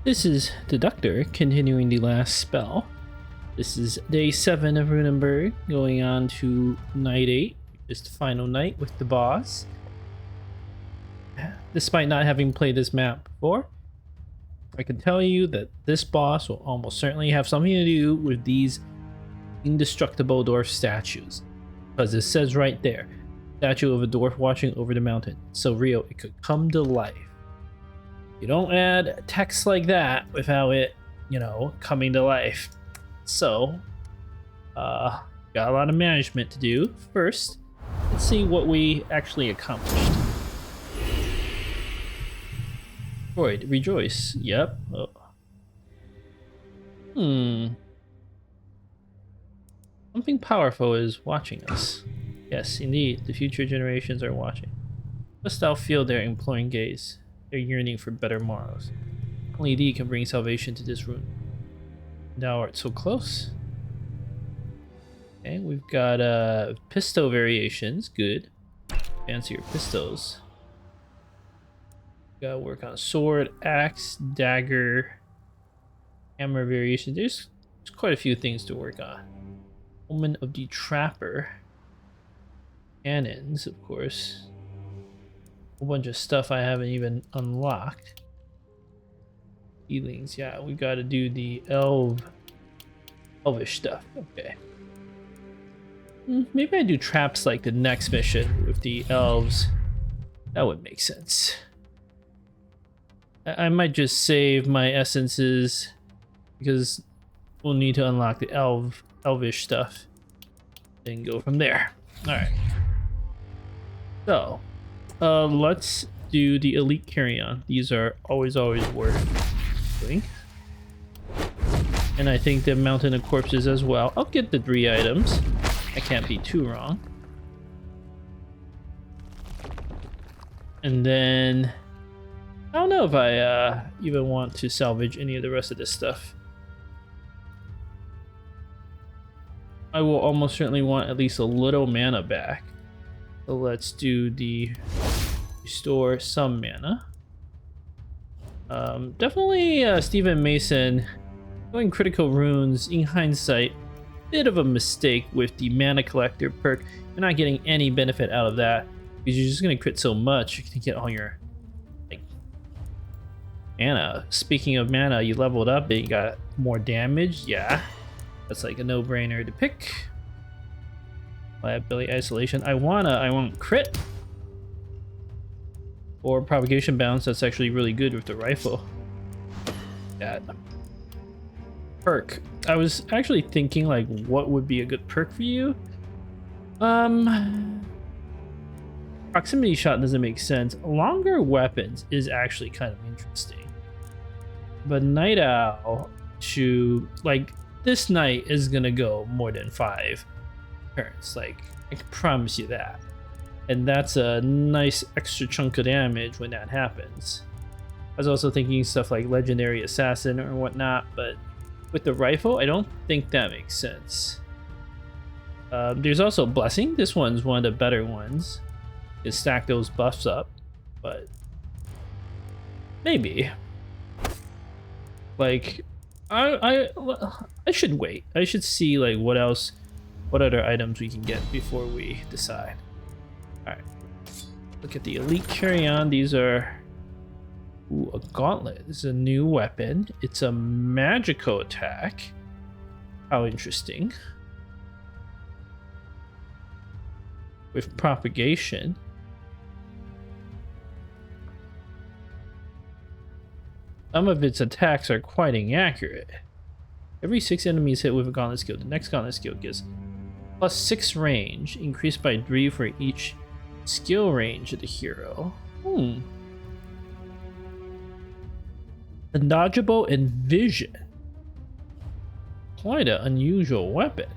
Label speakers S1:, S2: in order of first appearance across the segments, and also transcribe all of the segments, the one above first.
S1: This is the Doctor continuing the last spell. This is day 7 of Runenberg, going on to night 8, just the final night with the boss. Despite not having played this map before, I can tell you that this boss will almost certainly have something to do with these indestructible dwarf statues. Because it says right there, statue of a dwarf watching over the mountain. So real, it could come to life. You don't add text like that without it, coming to life. So, got a lot of management to do. First, let's see what we actually accomplished. Droid, rejoice. Yep. Oh. Something powerful is watching us. Yes, indeed, the future generations are watching. Must thou feel their imploring gaze, their yearning for better morrows. Only thee can bring salvation to this rune. Thou art so close. Okay, we've got pistol variations. Good. Fancier pistols. Gotta work on sword, axe, dagger, hammer variation. There's quite a few things to work on. Woman of the Trapper. Cannons, of course. A whole bunch of stuff I haven't even unlocked. Healings, yeah, we gotta do the elvish stuff. Okay. Maybe I do traps like the next mission with the elves. That would make sense. I might just save my essences because we'll need to unlock the elvish stuff and go from there. All right. So, let's do the elite carry-on. These are always worth doing. And I think the mountain of corpses as well. I'll get the 3 items. I can't be too wrong. And then I don't know if I even want to salvage any of the rest of this stuff. I will almost certainly want at least a little mana back. So let's do the restore some mana. Definitely Stephen Mason going critical runes in hindsight. Bit of a mistake with the mana collector perk. You're not getting any benefit out of that because you're just gonna crit so much. You can get all your mana. Speaking of mana, you leveled up and you got more damage. Yeah, that's like a no-brainer to pick. Liability isolation. I want crit or propagation bounce. That's actually really good with the rifle. That perk. I was actually thinking like what would be a good perk for you. Proximity shot doesn't make sense. Longer weapons is actually kind of interesting. But Night Owl to like this night is gonna go more than 5 turns. Like I can promise you that. And that's a nice extra chunk of damage when that happens. I was also thinking stuff like Legendary Assassin or whatnot, but with the rifle, I don't think that makes sense. There's also Blessing. This one's one of the better ones. You can stack those buffs up, but maybe. Like, I should wait. I should see like what other items we can get before we decide. All right, look at the elite carry-on. These are a gauntlet. This is a new weapon. It's a magical attack. How interesting. With propagation. Some of its attacks are quite inaccurate. Every 6 enemies hit with a gauntlet skill, the next gauntlet skill gives +6 range, increased by 3 for each skill range of the hero. Undodgeable and vision. Quite an unusual weapon.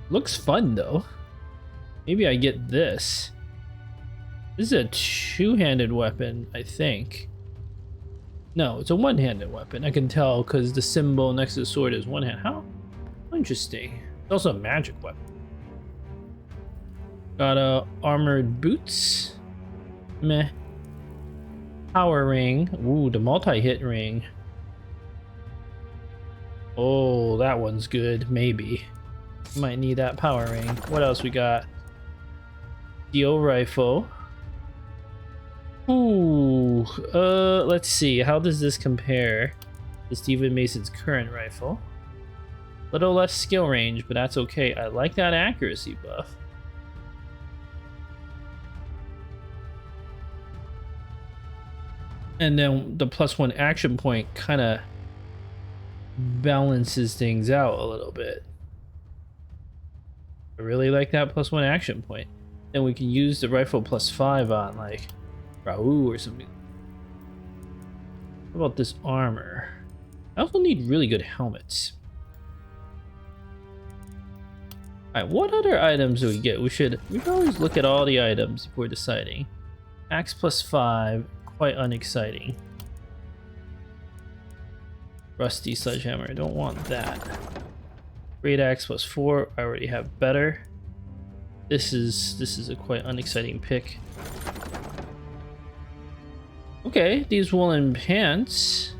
S1: Looks fun though. Maybe I get this. This is a 2-handed weapon, I think. No, it's a 1-handed weapon. I can tell because the symbol next to the sword is 1 hand. How interesting. It's also a magic weapon. Got armored boots. Meh. Power ring. Ooh, the multi-hit ring. Oh, that one's good. Maybe. Might need that power ring. What else we got? Steel rifle. Ooh. Let's see. How does this compare to Stephen Mason's current rifle? Little less skill range, but that's okay. I like that accuracy buff. And then the +1 action point kind of balances things out a little bit. I really like that +1 action point. Then we can use the rifle +5 on like Raoul or something. How about this armor? I also need really good helmets. Alright, what other items do we get? We should always look at all the items before deciding. Axe +5, quite unexciting. Rusty sledgehammer, don't want that. Great axe +4, I already have better. This is a quite unexciting pick. Okay, these woolen pants.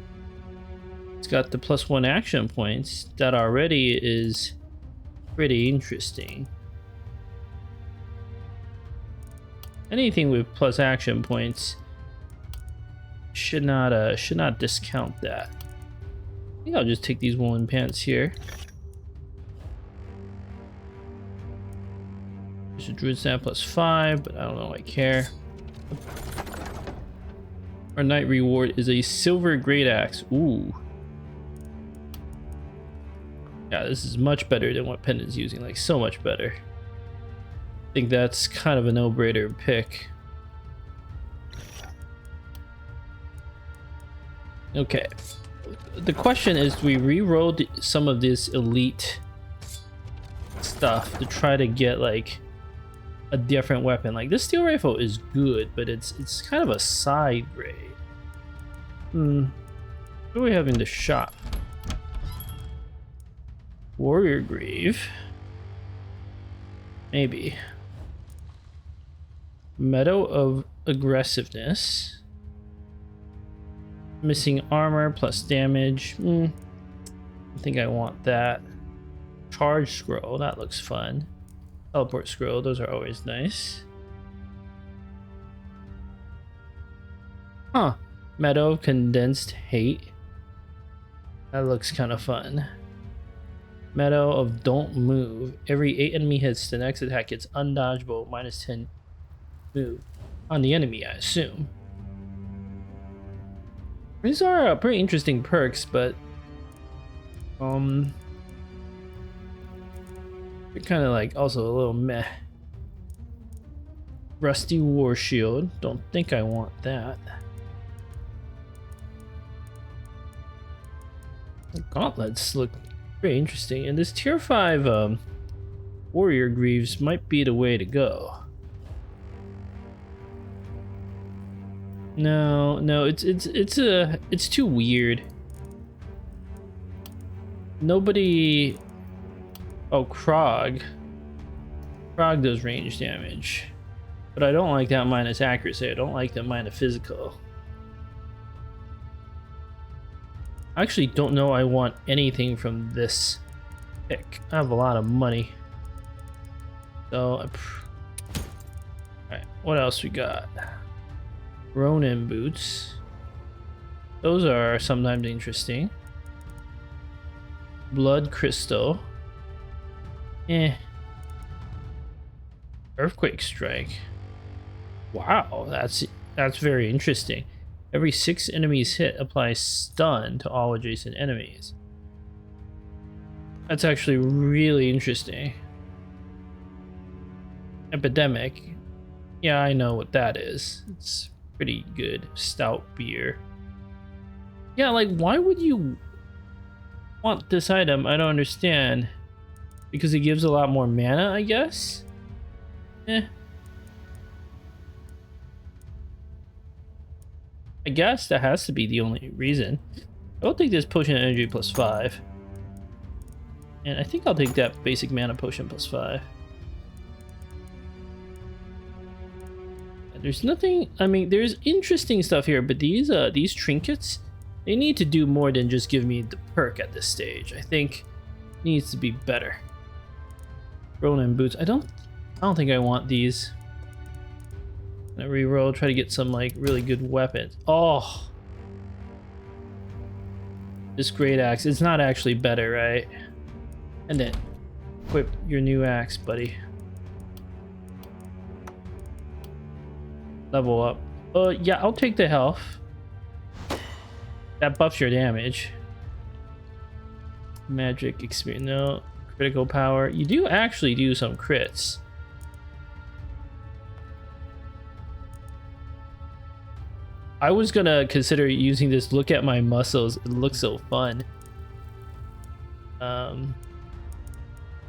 S1: It's got the +1 action points. That already is pretty interesting. Anything with plus action points should not discount that. I think I'll just take these woolen pants here. There's a druid stamp +5, but I don't know, I care. Our knight reward is a silver great axe. Ooh. Yeah, this is much better than what Pendant's using, like so much better. I think that's kind of a no-brainer pick. Okay. The question is, do we re-roll some of this elite stuff to try to get like a different weapon? Like this steel rifle is good, but it's kind of a side grade. What do we have in the shop? Warrior Greave. Maybe. Meadow of Aggressiveness. Missing armor plus damage. I think I want that. Charge scroll, that looks fun. Teleport scroll, those are always nice. Huh. Meadow of Condensed Hate. That looks kind of fun. Meadow of Don't Move. Every 8 enemy hits, the next attack gets undodgeable, -10 move on the enemy, I assume. These are pretty interesting perks, but they're kind of like also a little meh. Rusty War Shield. Don't think I want that. The gauntlets look pretty interesting, and this tier 5 warrior greaves might be the way to go. No, it's too weird. Nobody. Oh, Krog does range damage, but I don't like that minus accuracy. I don't like that minus physical. I actually don't know I want anything from this pick. I have a lot of money. So, alright, what else we got? Ronin boots. Those are sometimes interesting. Blood crystal. Earthquake strike. Wow, that's very interesting. Every 6 enemies hit applies stun to all adjacent enemies. That's actually really interesting. Epidemic. Yeah, I know what that is. It's pretty good. Stout beer. Yeah, like, why would you want this item? I don't understand. Because it gives a lot more mana, I guess? I guess that has to be the only reason. I'll take this potion energy +5. And I think I'll take that basic mana potion +5. There's nothing, I mean, there's interesting stuff here, but these trinkets, they need to do more than just give me the perk at this stage. I think it needs to be better. Ronin boots. I don't think I want these. I reroll, try to get some like really good weapons. Oh, this great axe. It's not actually better, right? And then equip your new axe, buddy. Level up. Yeah, I'll take the health. That buffs your damage. Magic experience. No. Critical power. You do actually do some crits. I was gonna consider using this. Look at my muscles. It looks so fun. I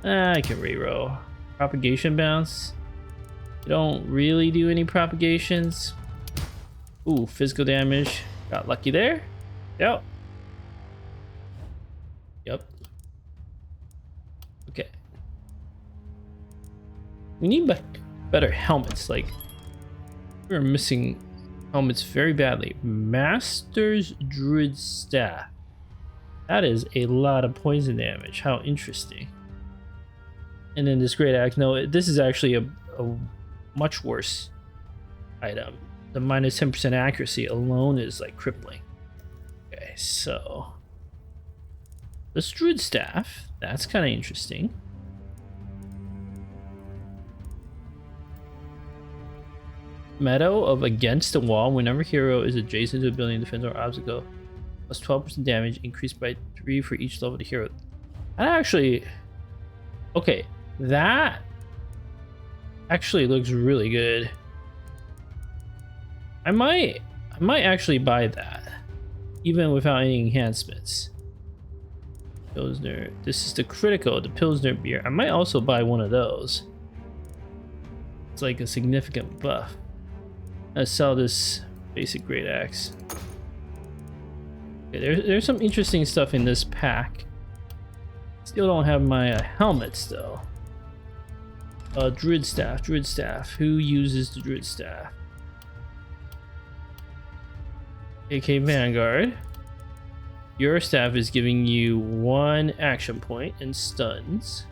S1: can reroll. Propagation bounce. You don't really do any propagations. Ooh, physical damage. Got lucky there. Yep. Yep. Okay. We need better helmets. Like, we're missing helmets very badly. Master's Druid Staff. That is a lot of poison damage. How interesting. And then this great axe. No, this is actually a much worse item. The minus 10% accuracy alone is like crippling. Okay, so this Druid Staff, that's kind of interesting. Meadow of Against the Wall. Whenever hero is adjacent to a building, defense or obstacle, plus 12% damage, increased by 3 for each level of the hero. That actually, okay, that actually looks really good. I might actually buy that, even without any enhancements. Pilsner. This is the critical, the Pilsner beer. I might also buy one of those. It's like a significant buff. Let's sell this basic great axe. Okay, there's some interesting stuff in this pack. Still don't have my helmets though. Druid Staff. Druid Staff. Who uses the Druid Staff? AK Vanguard. Your staff is giving you 1 action point and stuns.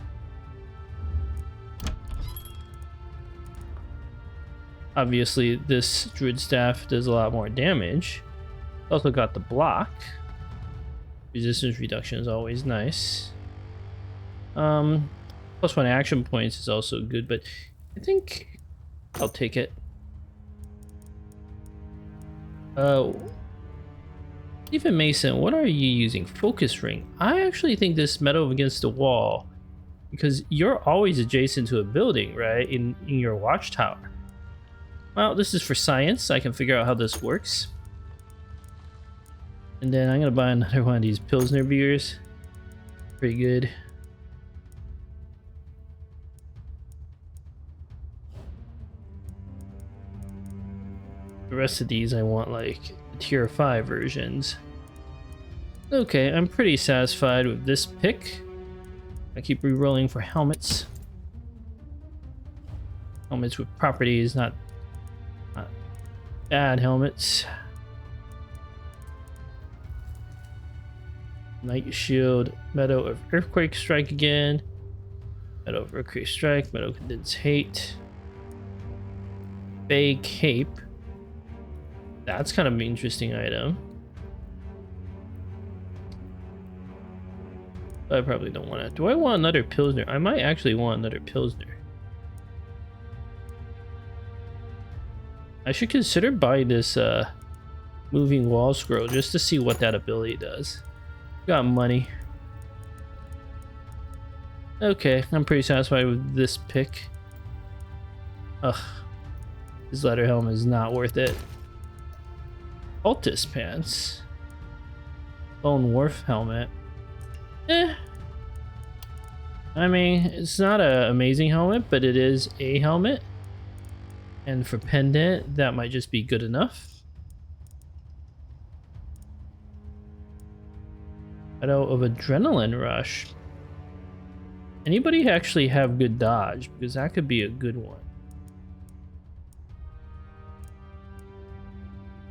S1: Obviously, this Druid Staff does a lot more damage. Also got the block. Resistance reduction is always nice. Plus 1 action points is also good, but I think I'll take it. Stephen Mason, what are you using? Focus ring. I actually think this Meadow Against the Wall, because you're always adjacent to a building, right? In your watchtower. Well, this is for science. I can figure out how this works. And then I'm gonna buy another one of these Pilsner beers. Pretty good. The rest of these I want like tier 5 versions. Okay, I'm pretty satisfied with this pick. I keep re-rolling for helmets. Helmets with properties, not bad helmets. Night Shield, Meadow of Earthquake Strike again. Meadow of Earthquake Strike, Meadow Condense Hate. Bay Cape. That's kind of an interesting item. I probably don't want to. Do I want another Pilsner? I might actually want another Pilsner. I should consider buying this moving wall scroll just to see what that ability does. Got money. Okay, I'm pretty satisfied with this pick. Ugh. This leather helmet is not worth it. Cultist pants. Lone Wolf helmet. I mean, it's not an amazing helmet, but it is a helmet. And for pendant, that might just be good enough. Shadow of Adrenaline Rush. Anybody actually have good dodge? Because that could be a good one.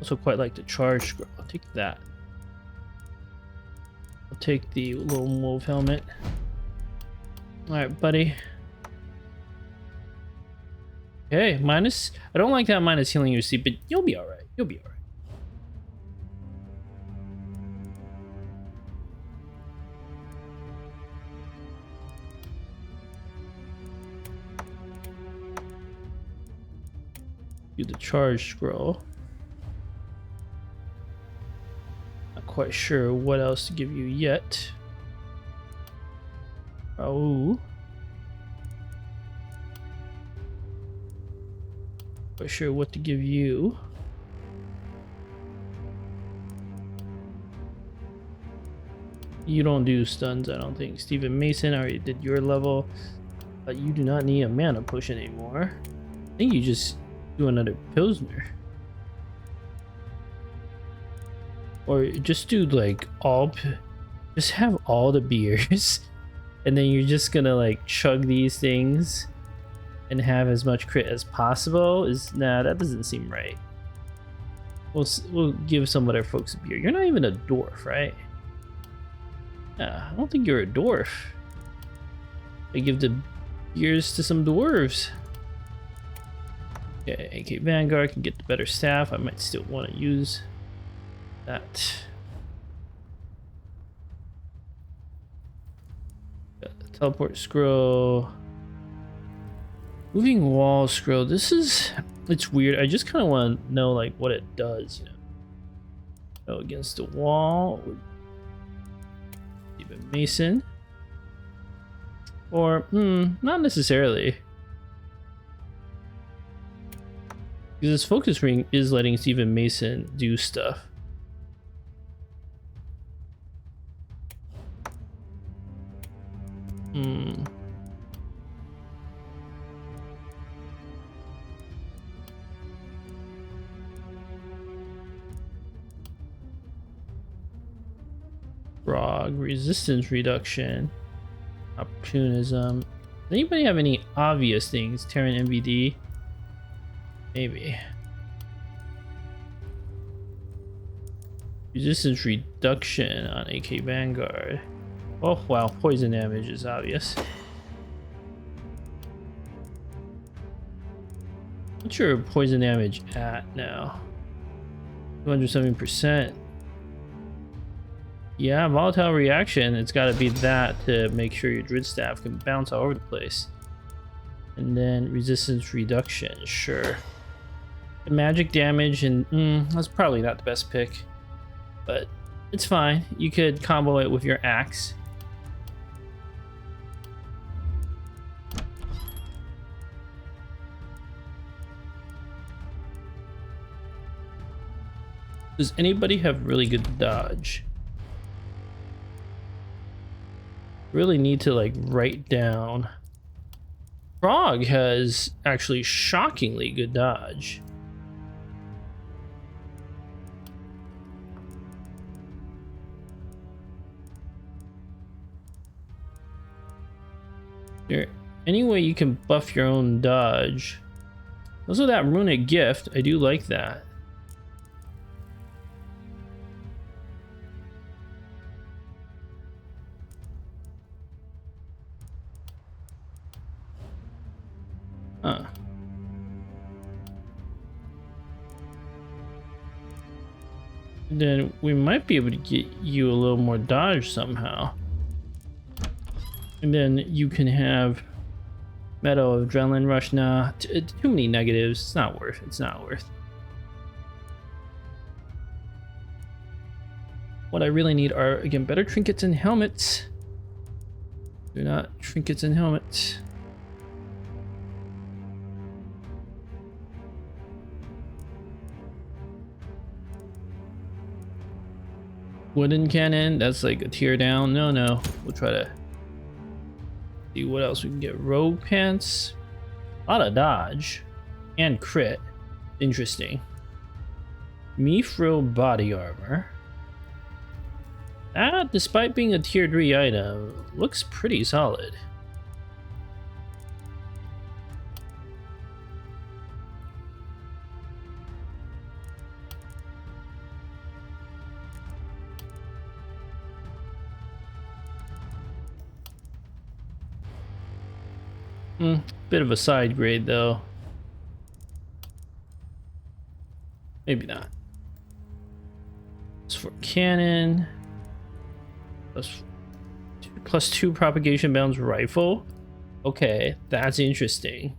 S1: Also quite like the charge scroll. I'll take that. I'll take the lone wolf helmet. Alright, buddy. Okay, minus. I don't like that minus healing your sleep, but you'll be alright. You'll be alright. Do the charge scroll. Not quite sure what else to give you yet. Oh. Quite sure what to give you. You don't do stuns, I don't think. Stephen Mason, I already did your level. But you do not need a mana push anymore. I think you just do another Pilsner. Or just do like just have all the beers. And then you're just gonna like chug these things and have as much crit as possible. Nah, that doesn't seem right. We'll give some other folks a beer. You're not even a dwarf, right? Yeah, I don't think you're a dwarf. I give the beers to some dwarves. Okay, AK Vanguard can get the better staff. I might still want to use that. Teleport scroll. Moving wall scroll. It's weird. I just kind of want to know like what it does, you know. Go against the wall. Even Mason. Or, not necessarily. Because this focus ring is letting Stephen Mason do stuff. Frog, resistance reduction, opportunism. Does anybody have any obvious things? Terran MVD? Maybe. Resistance reduction on AK Vanguard. Oh wow, poison damage is obvious. What's your poison damage at now? 270%. Yeah, volatile reaction. It's got to be that to make sure your Druid Staff can bounce all over the place. And then resistance reduction, sure. The magic damage, and that's probably not the best pick, but it's fine. You could combo it with your axe. Does anybody have really good dodge? Really need to like write down. Frog has actually shockingly good dodge. There any way you can buff your own dodge? Also that runic gift, I do like that. Huh. Then we might be able to get you a little more dodge somehow. And then you can have Meadow of Adrenaline Rush. Nah, too many negatives. It's not worth. It's not worth. What I really need are, again, better trinkets and helmets. They're not trinkets and helmets. Wooden cannon, that's like a tier down. No, we'll try to see what else we can get. Rogue pants, a lot of dodge and crit. Interesting. Mithril body armor. That, despite being a tier 3 item, looks pretty solid. Bit of a side grade though. Maybe not. It's for cannon. Plus 2 propagation bounds rifle. Okay, that's interesting.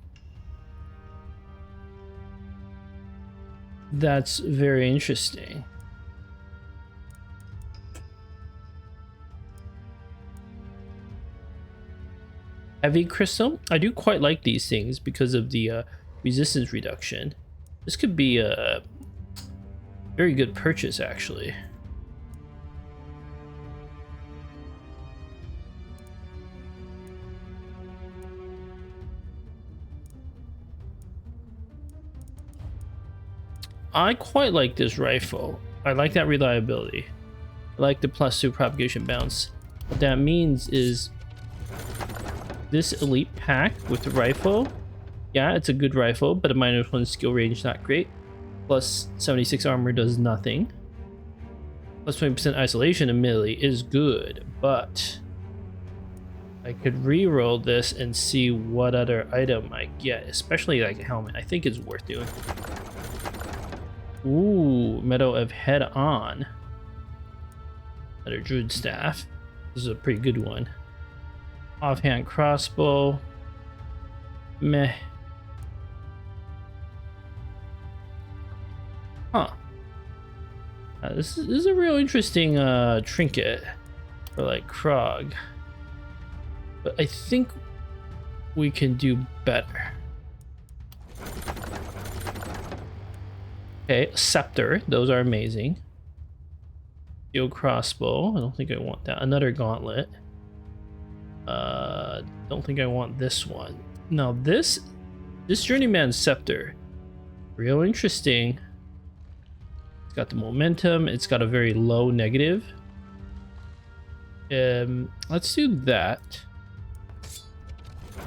S1: That's very interesting. Heavy crystal. I do quite like these things because of the resistance reduction. This could be a very good purchase, actually. I quite like this rifle. I like that reliability. I like the plus 2 propagation bounce. What that means is this elite pack with the rifle, yeah, it's a good rifle, but a -1 skill range, not great. Plus 76 armor does nothing. Plus 20% isolation and melee is good, but I could re-roll this and see what other item I get, especially like a helmet. I think it's worth doing. Ooh, Meadow of Head On. Another Druid Staff. This is a pretty good one. Offhand Crossbow. Meh. Huh. This is a real interesting trinket for like Krog. But I think we can do better. Okay, Scepter. Those are amazing. Steel Crossbow. I don't think I want that. Another Gauntlet. Don't think I want this one. Now this Journeyman Scepter. Real interesting. It's got the momentum. It's got a very low negative. Let's do that.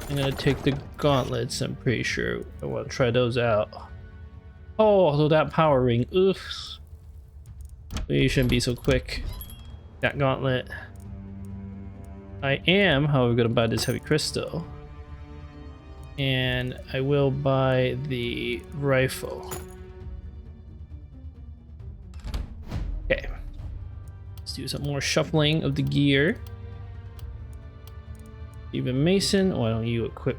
S1: I'm gonna take the gauntlets. I'm pretty sure I want to try those out. Oh, although that power ring. Ugh. You shouldn't be so quick. That gauntlet. I am, however, gonna buy this heavy crystal. And I will buy the rifle. Okay. Let's do some more shuffling of the gear. Even Mason, why don't you equip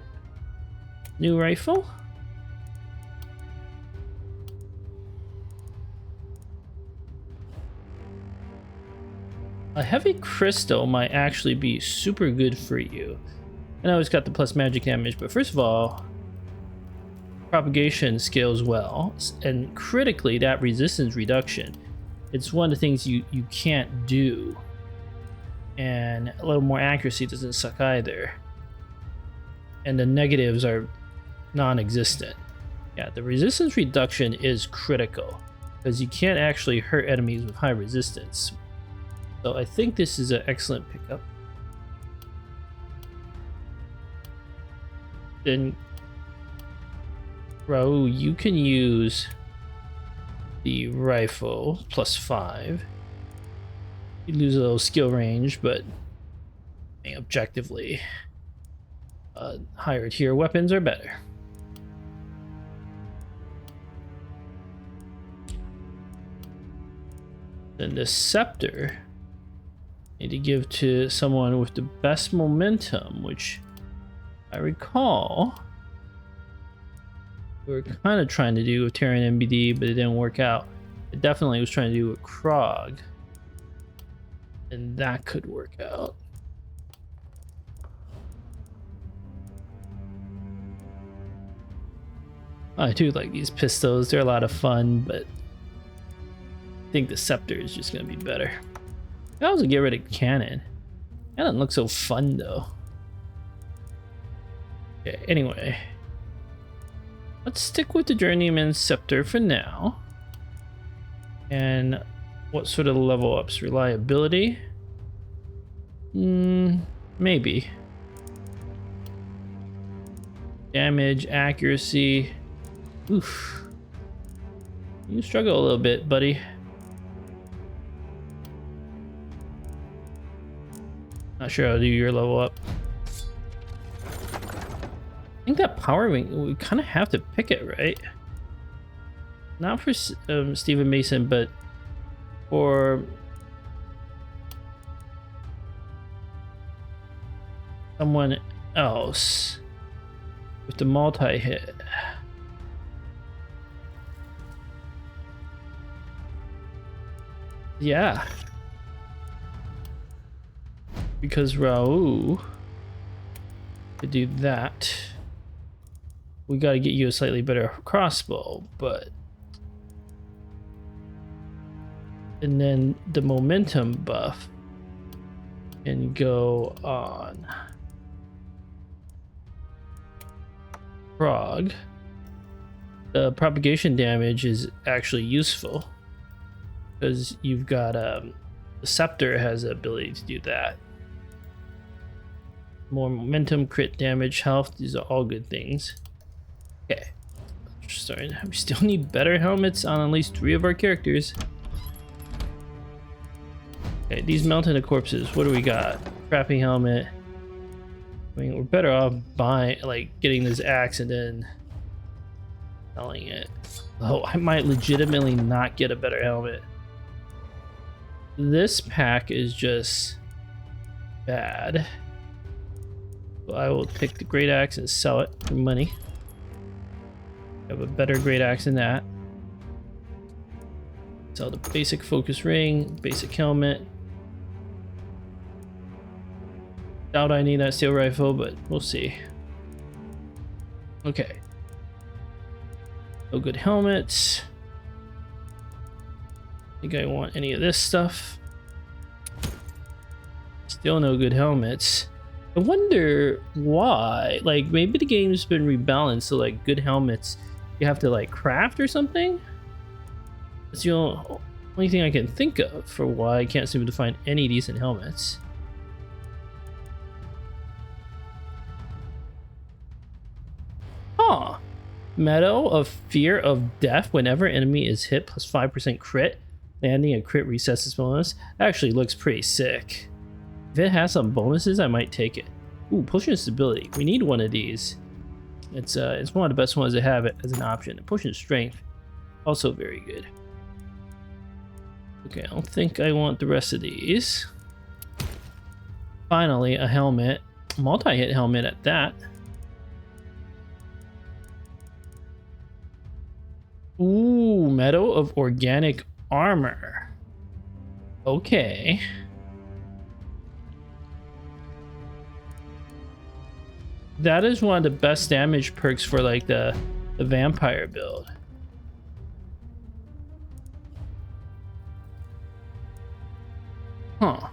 S1: new rifle? A heavy crystal might actually be super good for you. I know it's got the plus magic damage, but first of all, propagation scales well, and critically that resistance reduction. It's one of the things you can't do. And a little more accuracy doesn't suck either. And the negatives are non-existent. Yeah, the resistance reduction is critical because you can't actually hurt enemies with high resistance. So I think this is an excellent pickup. Then Raoul, you can use the rifle plus 5. You lose a little skill range, but objectively, higher tier weapons are better. Then the scepter, need to give to someone with the best momentum, which I recall we were kind of trying to do with Terran MBD, but it didn't work out. It definitely was trying to do with Krog. And that could work out. I do like these pistols. They're a lot of fun, but I think the scepter is just going to be better. I also get rid of cannon. That doesn't look so fun, though. Okay, anyway. Let's stick with the Journeyman Scepter for now. And what sort of level ups? Reliability? Maybe. Damage, accuracy. Oof. You struggle a little bit, buddy. Not sure I'll do your level up. think that power wing, we kind of have to pick it, right? Not for Stephen Mason, but for someone else with the multi-hit. Yeah. Because Raul could do that. We got to get you a slightly better crossbow, but... And then the momentum buff can go on Frog. The propagation damage is actually useful because you've got the scepter has the ability to do that. More momentum, crit damage, health, these are all good things. Okay. Sorry, we still need better helmets on at least 3 of our characters. Okay, these melt into corpses. What do we got? Crappy helmet. I mean, we're better off buying, like, getting this axe and then selling it. Oh, I might legitimately not get a better helmet. This pack is just bad. So I will take the great axe and sell it for money. I have a better great axe than that. Sell the basic focus ring, basic helmet. Doubt I need that steel rifle, but we'll see. Okay. No good helmets. Think I want any of this stuff. Still no good helmets. I wonder why. Like, maybe the game's been rebalanced, so like good helmets you have to like craft or something. That's the only thing I can think of for why I can't seem to find any decent helmets. Huh. Meadow of Fear of Death. Whenever enemy is hit, plus 5% crit. Landing a crit resets its bonus. Actually looks pretty sick. If it has some bonuses, I might take it. Ooh, potion of stability. We need one of these. It's one of the best ones to have it as an option. Potion of strength, also very good. Okay, I don't think I want the rest of these. Finally, a helmet. Multi-hit helmet at that. Ooh, Meadow of Organic Armor. Okay. That is one of the best damage perks for like the vampire build. Huh.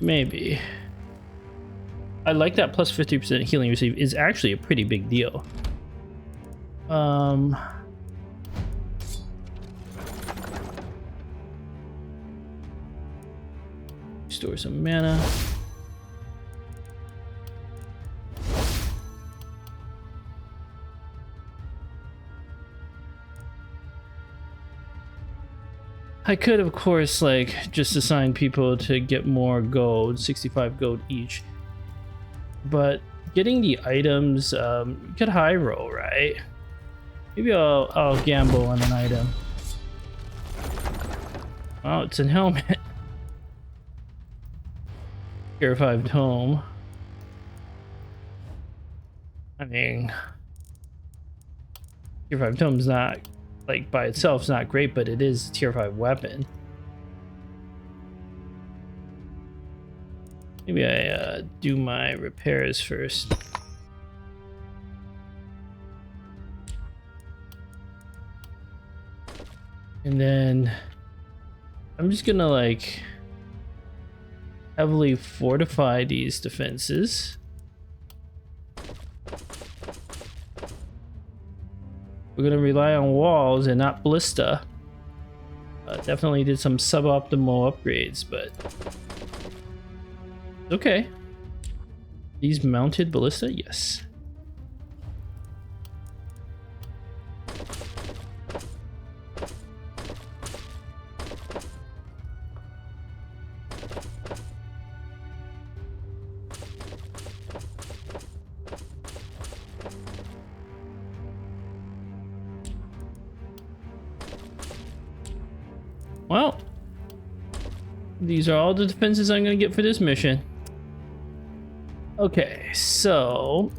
S1: Maybe. I like that plus 50% healing receive is actually a pretty big deal. Store some mana. I could, of course, like, just assign people to get more gold, 65 gold each. But getting the items, you could high roll, right? Maybe I'll gamble on an item. Oh, it's a helmet. Tier 5 tome. I mean, Tier 5 tome's not, like, by itself, it's not great, but it is a Tier 5 weapon. Maybe I do my repairs first. And then I'm just gonna like heavily fortify these defenses. We're gonna rely on walls and not ballista. Definitely did some suboptimal upgrades, but okay. These mounted ballista, yes. Well, these are all the defenses I'm gonna get for this mission. Okay, so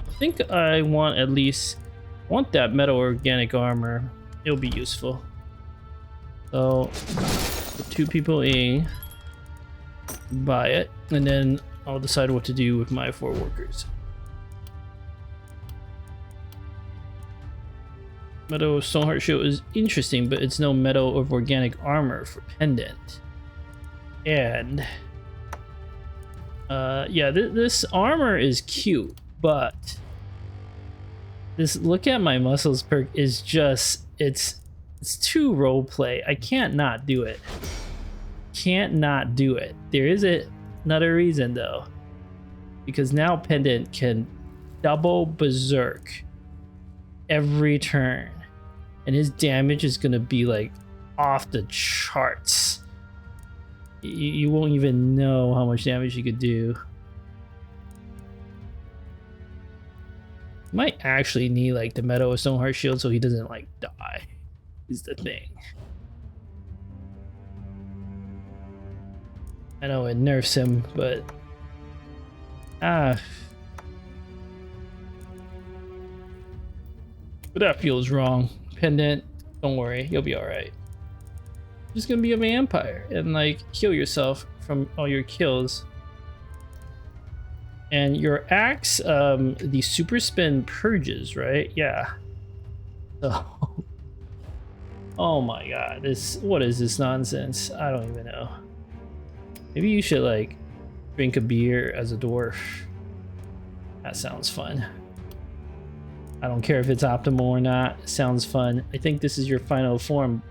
S1: I think I want that metal organic armor. It'll be useful. So put 2 people in, buy it, and then I'll decide what to do with my 4 workers. Metal of Stoneheart Shield is interesting, but it's no metal of organic armor for pendant. And yeah, this armor is cute, but this look at my muscles perk is just it's too roleplay. I can't not do it. Can't not do it. There is another reason though, because now pendant can double berserk every turn, and his damage is gonna be like off the charts. You won't even know how much damage he could do. Might actually need like the Meadow of Stoneheart Shield so he doesn't like die, is the thing. I know it nerfs him, but but that feels wrong. Pendant, don't worry, you'll be alright. Just gonna be a vampire and like heal yourself from all your kills. And your axe, the super spin purges, right? Yeah. So, oh my god, what is this nonsense? I don't even know. Maybe you should like drink a beer as a dwarf. That sounds fun. I don't care if it's optimal or not. It sounds fun. I think this is your final form.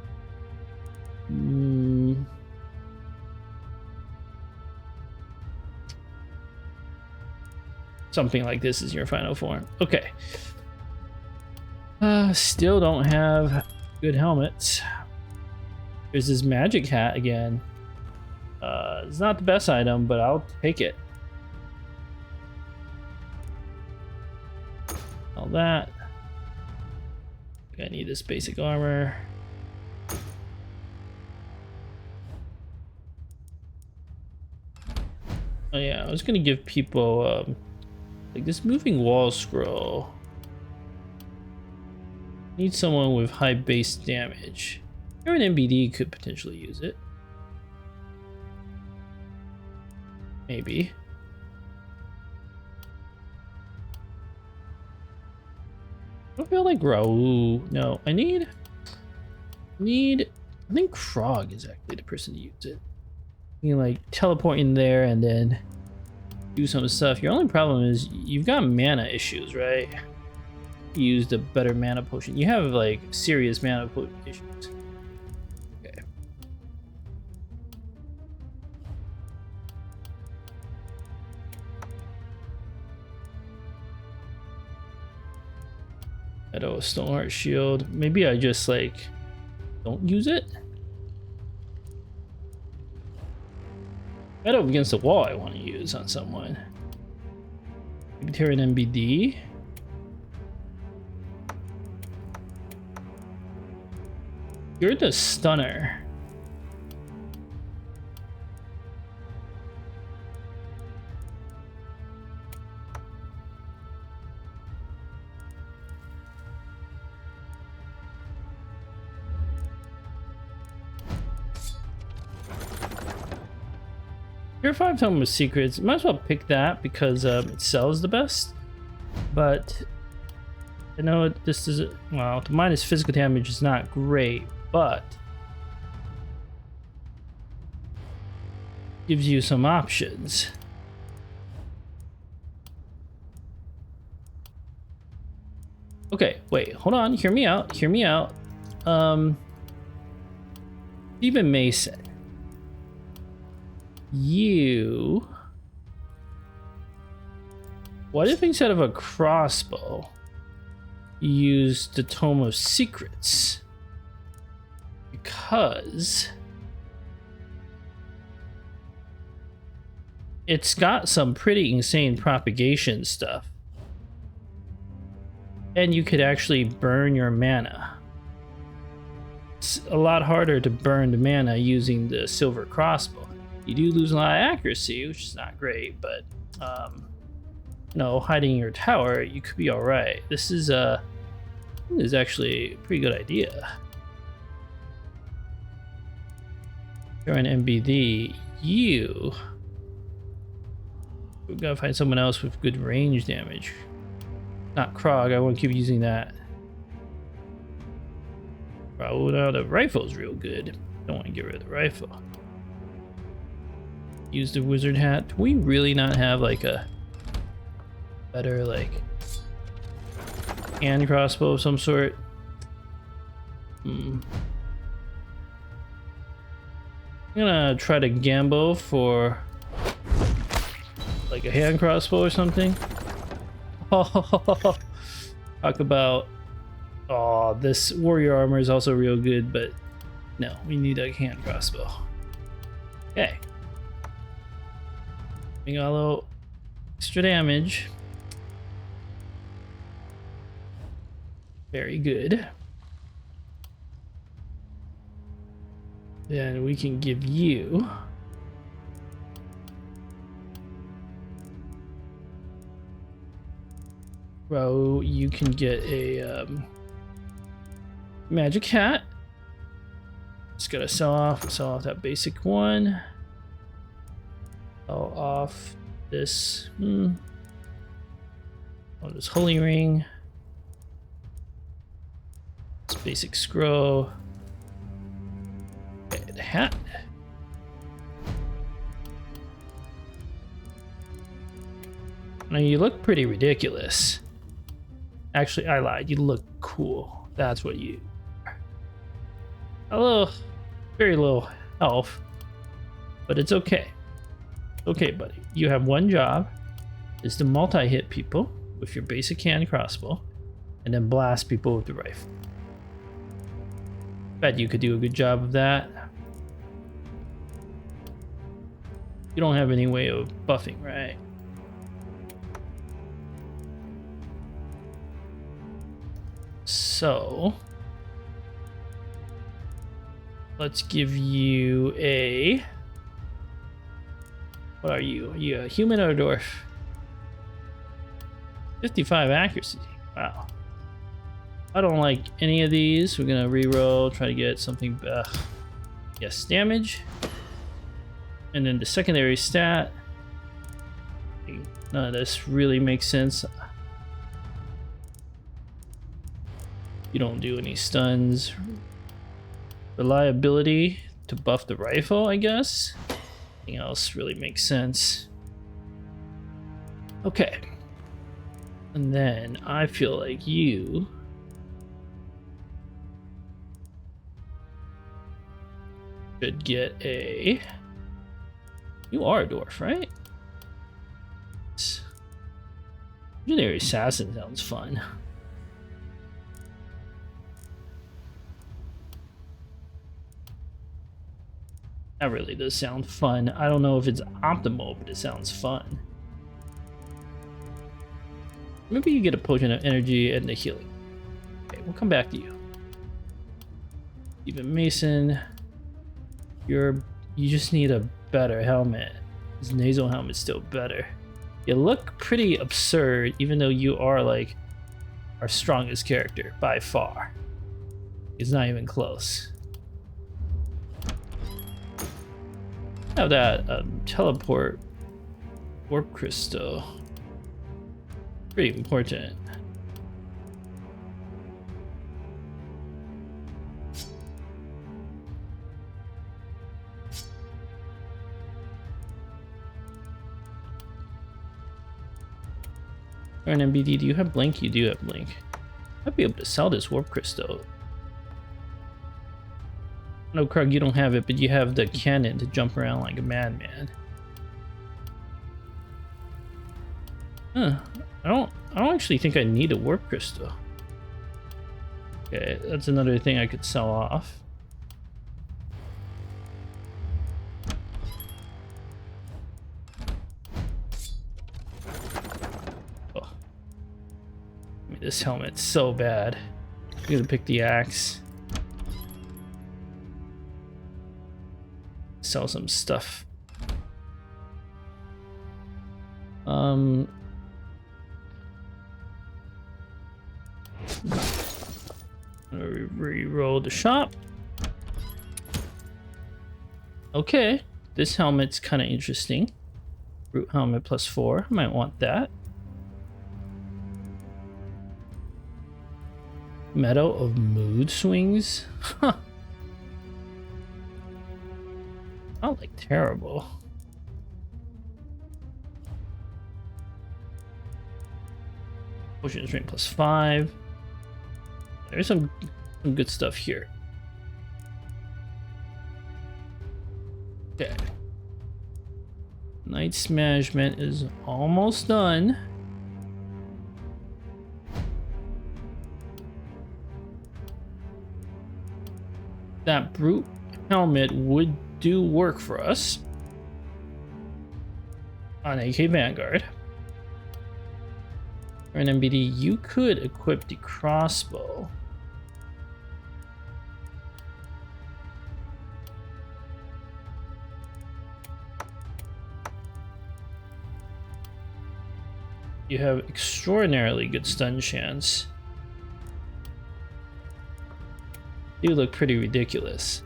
S1: Something like this is your final form. Okay. Still don't have good helmets. There's this magic hat again. It's not the best item, but I'll take it. All that. I need this basic armor. Oh yeah, I was gonna give people like this moving wall scroll. Need someone with high base damage. Or an MBD could potentially use it. Maybe. I don't feel like Raoul. No, I think Krog is actually the person to use it. You can like teleport in there and then do some stuff. Your only problem is you've got mana issues, right? You used a better mana potion. You have like serious mana issues. Okay. Meadow of Stoneheart Shield. Maybe I just like don't use it. Meadow against the wall I want to use on someone. Maybe tear an MBD. You're the stunner. Your 5 Tome of Secrets, might as well pick that because it sells the best. But I know this is, well, the minus physical damage is not great, but gives you some options. Okay, wait, hold on, hear me out, hear me out. Stephen Mason. What if instead of a crossbow you use the Tome of Secrets? Because it's got some pretty insane propagation stuff, and you could actually burn your mana. it's a lot harder to burn the mana using the silver crossbow. You do lose a lot of accuracy, which is not great, but you know, hiding in your tower, you could be all right. This is actually a pretty good idea. You're an MBD. We gotta find someone else with good range damage. Not Krog, I won't keep using that. Oh, now the rifle's real good. Don't want to get rid of the rifle. Use the wizard hat. Do we really not have like a better like hand crossbow of some sort? I'm gonna try to gamble for like a hand crossbow or something. Oh, talk about, oh, this warrior armor is also real good, but no, we need a hand crossbow. Okay, we got a little extra damage. Very good. Then we can give you you can get a magic hat. Just gotta sell off that basic one. Sell off this this holy ring. This basic scroll. Okay, the hat. Now you look pretty ridiculous. Actually, I lied. You look cool. That's what you are. A little, very low health, but it's okay. Okay, buddy. You have one job, is to multi-hit people with your basic hand crossbow, and then blast people with the rifle. Bet you could do a good job of that. You don't have any way of buffing, right? So let's give you a, what are you? Are you a human or a dwarf? 55 accuracy. Wow. I don't like any of these. We're gonna reroll, try to get something, yes, damage. And then the secondary stat. None of this really makes sense. You don't do any stuns. Reliability to buff the rifle, I guess. Nothing else really makes sense. Okay. And then I feel like you should get a... You are a dwarf, right? Legendary assassin sounds fun. That really does sound fun. I don't know if it's optimal, but it sounds fun. Maybe you get a potion of energy and the healing. Okay, we'll come back to you. Even Mason, you just need a better helmet. His nasal helmet's still better. You look pretty absurd, even though you are like our strongest character by far. It's not even close. Have that teleport warp crystal. Pretty important. Or an MBD, do you have Blink? You do have Blink. I'd be able to sell this warp crystal. No, Krug, you don't have it, but you have the cannon to jump around like a madman. Huh. I don't actually think I need a warp crystal. Okay, that's another thing I could sell off. Oh. I mean, this helmet's so bad. I'm gonna pick the axe. sell some stuff. Re-roll the shop. Okay, this helmet's kind of interesting. Root helmet +4. Might want that. Meadow of Mood Swings. Huh. Not like terrible. Potion strength +5. There's some good stuff here. Okay. Night Smashment is almost done. That Brute helmet would do work for us on AK Vanguard. For an MBD, you could equip the crossbow. You have extraordinarily good stun chance. You look pretty ridiculous.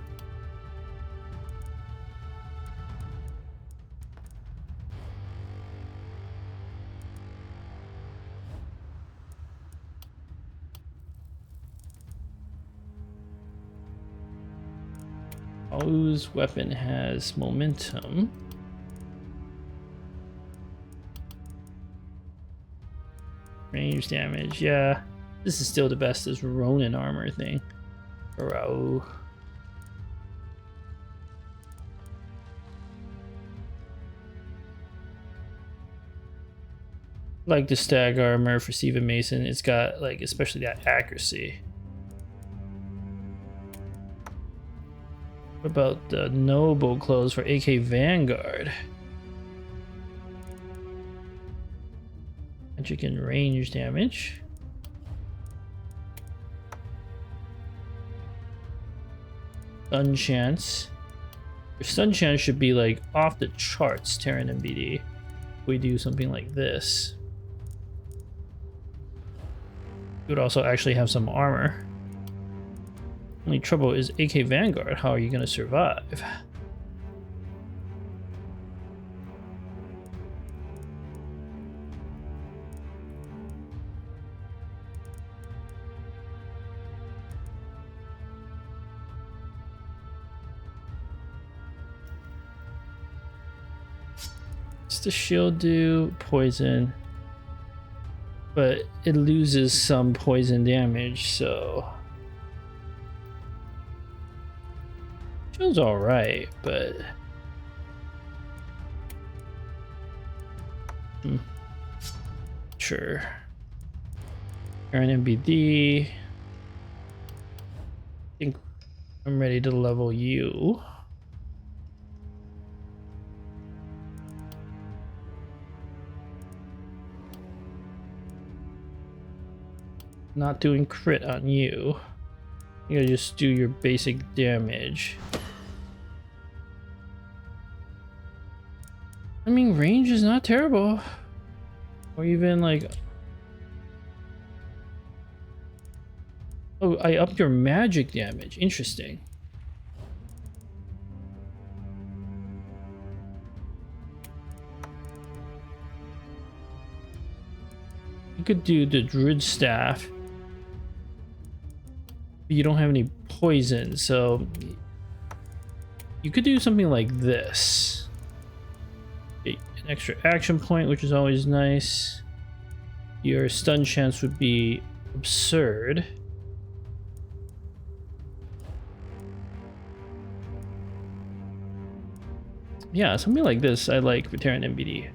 S1: Whose weapon has momentum? Range damage, yeah. This is still the best as Ronin armor thing. Bro. Like the stag armor for Stephen Mason, it's got like especially that accuracy. What about the noble clothes for AK Vanguard? Magic and range damage. Stun chance. Your stun chance should be like off the charts, Terran MBD. If we do something like this. You would also actually have some armor. Only trouble is AK Vanguard. How are you going to survive? What's the shield do? Poison. But it loses some poison damage, so... Shield's alright, but... Sure. You're an MBD. I think I'm ready to level you. Not doing crit on you. You gotta just do your basic damage. I mean, range is not terrible. Or even like... Oh, I upped your magic damage. Interesting. You could do the Druid Staff. You don't have any poison, so you could do something like this. An extra action point, which is always nice. Your stun chance would be absurd. Yeah, something like this I like for Terran MBD.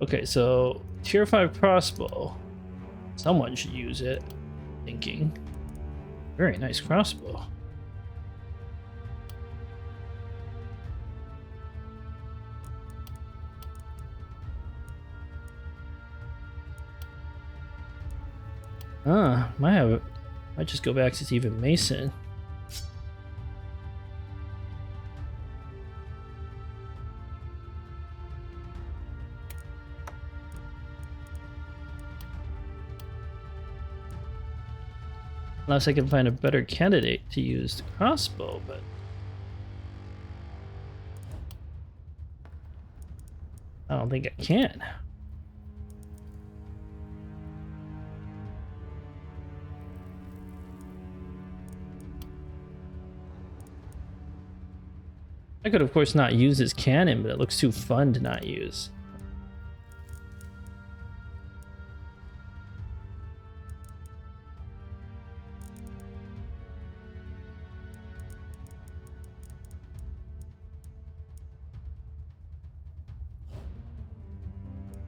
S1: Okay, so tier 5 crossbow. Someone should use it. Thinking. Very nice crossbow. Might just go back to Stephen Mason. Unless I can find a better candidate to use the crossbow, but I don't think I can. I could, of course, not use his cannon, but it looks too fun to not use.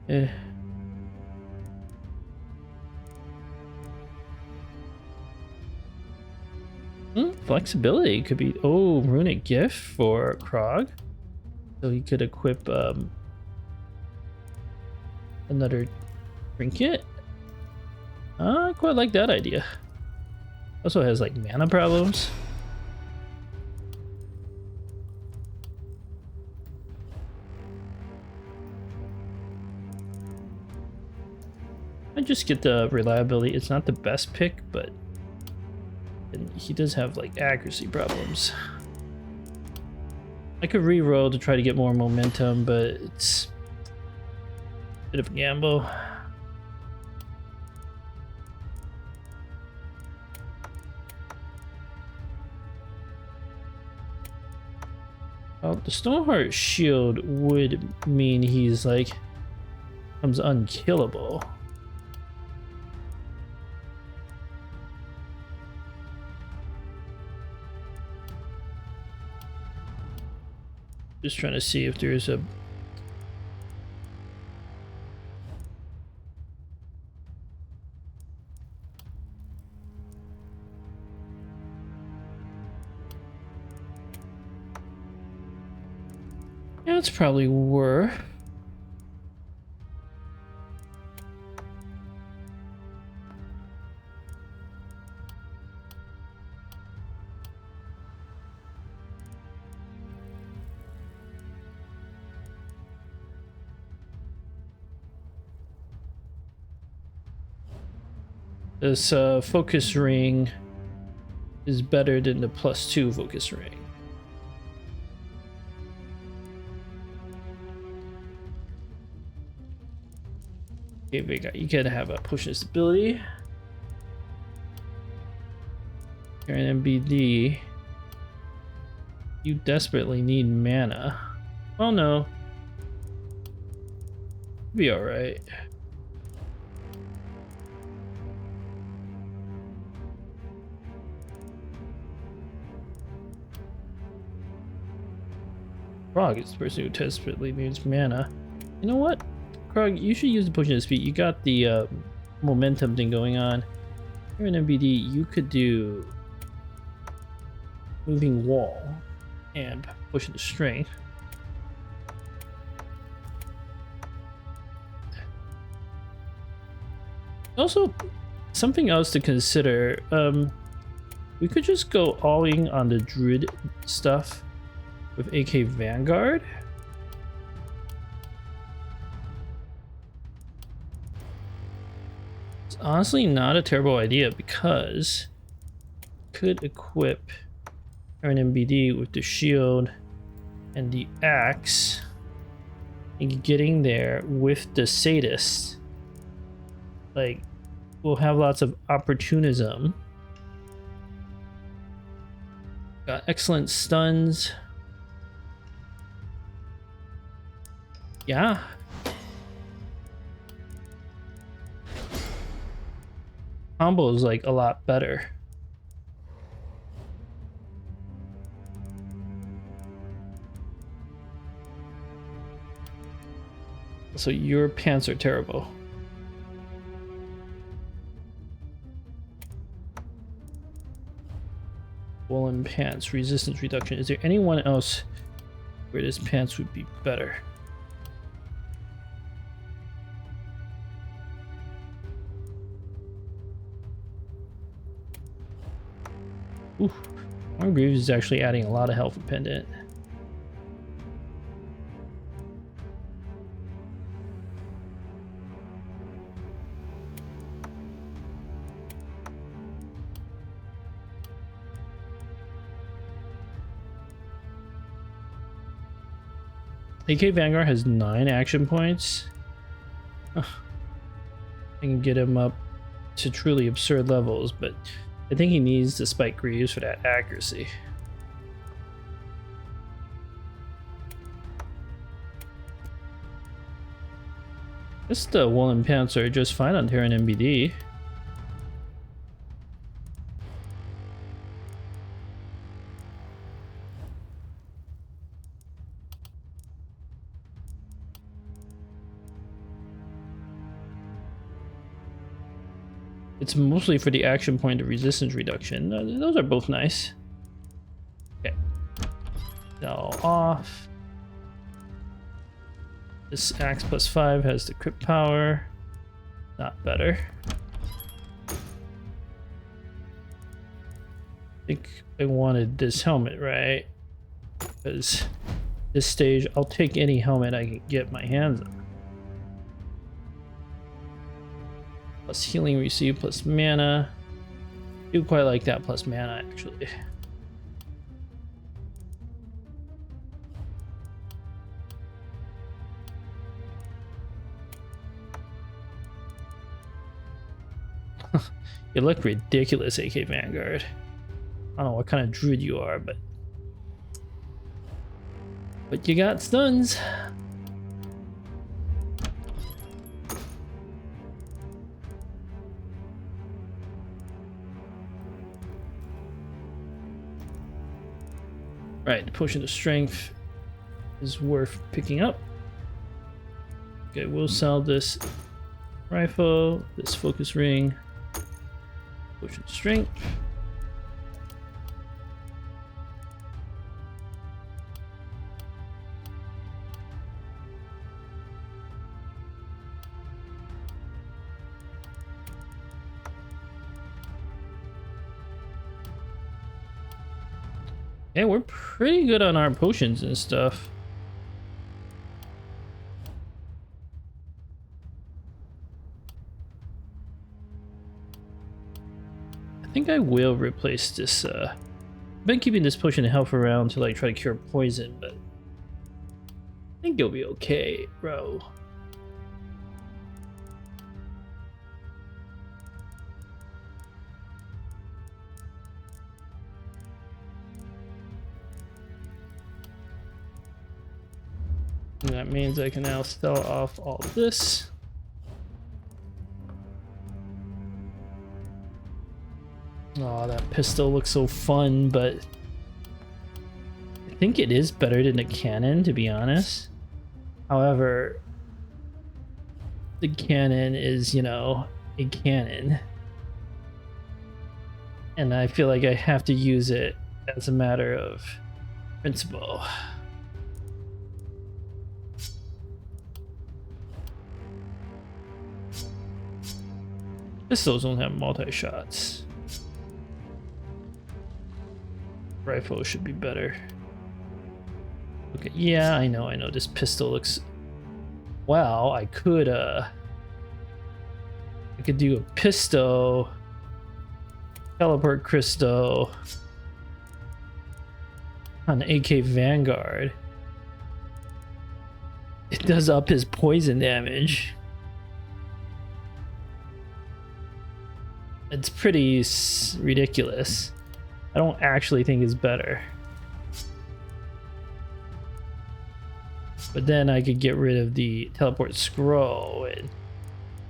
S1: Eh. Flexibility could be... Oh, runic gift for Krog. So he could equip another trinket. I quite like that idea. Also has like mana problems. I just get the reliability. It's not the best pick, but he does have like accuracy problems. I could re-roll to try to get more momentum, but it's a bit of a gamble. Well, the Stoneheart shield would mean he's like becomes unkillable. Just trying to see if there's a... Yeah, it's probably worth. This focus ring is better than the +2 focus ring. Okay, Vega, you gotta have a push stability. You're an MBD. You desperately need mana. Oh no. Be alright. Krog is the person who desperately needs mana. You know what? Krog, you should use the pushing his feet. You got the momentum thing going on. You're an MBD. You could do moving wall and pushing the string. Also, something else to consider. We could just go all in on the druid stuff with AK Vanguard. It's honestly not a terrible idea because could equip an MBD with the shield and the axe and getting there with the sadist. Like, we'll have lots of opportunism. Got excellent stuns. Yeah. Combo is like a lot better. So your pants are terrible. Woolen pants, resistance reduction. Is there anyone else where this pants would be better? Ooh, Greaves is actually adding a lot of health pendant. AK Vanguard has 9 action points. I can get him up to truly absurd levels, but I think he needs the Spike Greaves for that accuracy. This the woolen pants are just fine on Terran MBD. It's mostly for the action point of resistance reduction. Those are both nice. Okay. Now off. This axe +5 has the crit power. Not better. I think I wanted this helmet, right? Because this stage, I'll take any helmet I can get my hands on. Plus healing received, plus mana. Do quite like that plus mana, actually. You look ridiculous, AK Vanguard. I don't know what kind of druid you are, but you got stuns. Right, the potion of strength is worth picking up. Okay, we'll sell this rifle, this focus ring, potion of strength. Yeah, we're pretty good on our potions and stuff. I think I will replace this. I've been keeping this potion of health around to like try to cure poison, but I think you'll be okay, bro. And that means I can now sell off all this. Oh, that pistol looks so fun, but I think it is better than the cannon, to be honest. However, the cannon is, you know, a cannon. And I feel like I have to use it as a matter of principle. Pistols don't have multi-shots. Rifle should be better. Okay, yeah, I know. This pistol looks... Well, I could do a pistol, teleport crystal on AK Vanguard. It does up his poison damage. It's pretty ridiculous. I don't actually think it's better. But then I could get rid of the teleport scroll and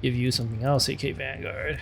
S1: give you something else, AK Vanguard.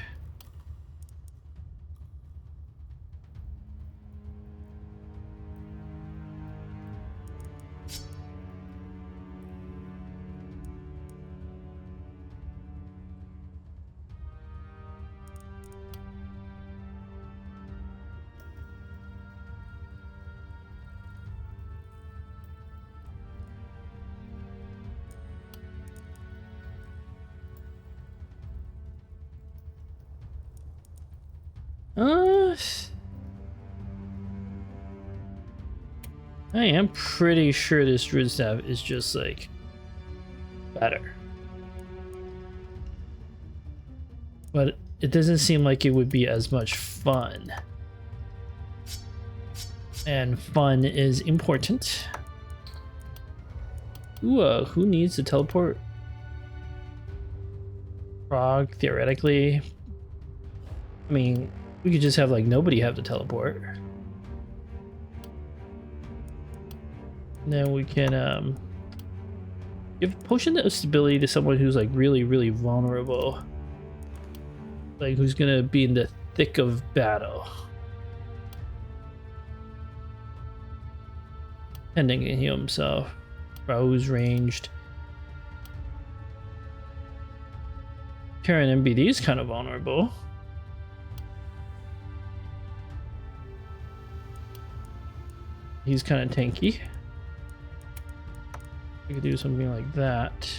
S1: I am pretty sure this druid staff is just like better, but it doesn't seem like it would be as much fun, and fun is important. Who needs to teleport? Frog, theoretically. I mean, we could just have like nobody have to teleport. And then we can give potion of stability to someone who's like really vulnerable. Like who's gonna be in the thick of battle. Pending can heal himself. Raoul's ranged. Karen MBD is kind of vulnerable. He's kind of tanky. We could do something like that.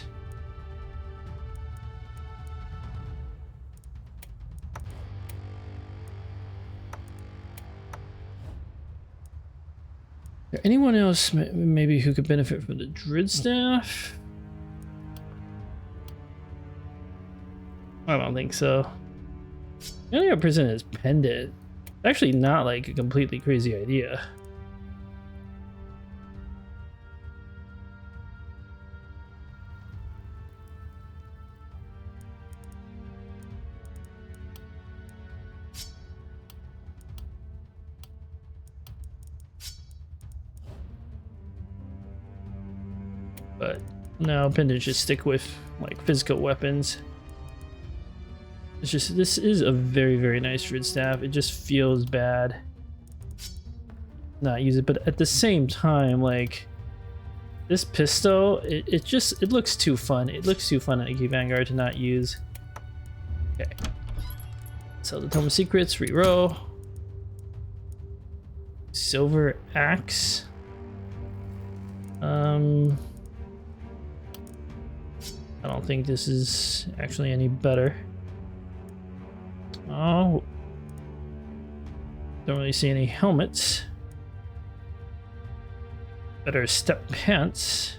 S1: Anyone else maybe who could benefit from the Druid Staff? I don't think so. The only other person is Pendant. Actually not like a completely crazy idea. But no, Pendant should stick with like physical weapons. It's just, this is a very nice Druid Staff. It just feels bad not use it, but at the same time, like this pistol, it looks too fun. It looks too fun at AK Vanguard to not use. Okay. So the Tome of Secrets, reroll. Silver Axe. I don't think this is actually any better. Oh, don't really see any helmets. Better step pants.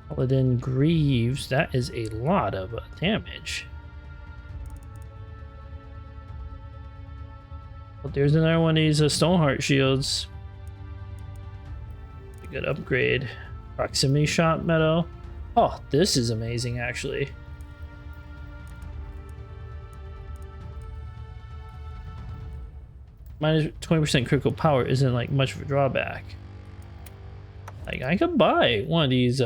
S1: Paladin Greaves, that is a lot of damage. Well, there's another one of these Stoneheart shields. A good upgrade. Proximity shot metal. Oh, this is amazing actually. Minus 20% critical power isn't like much of a drawback. Like I could buy one of these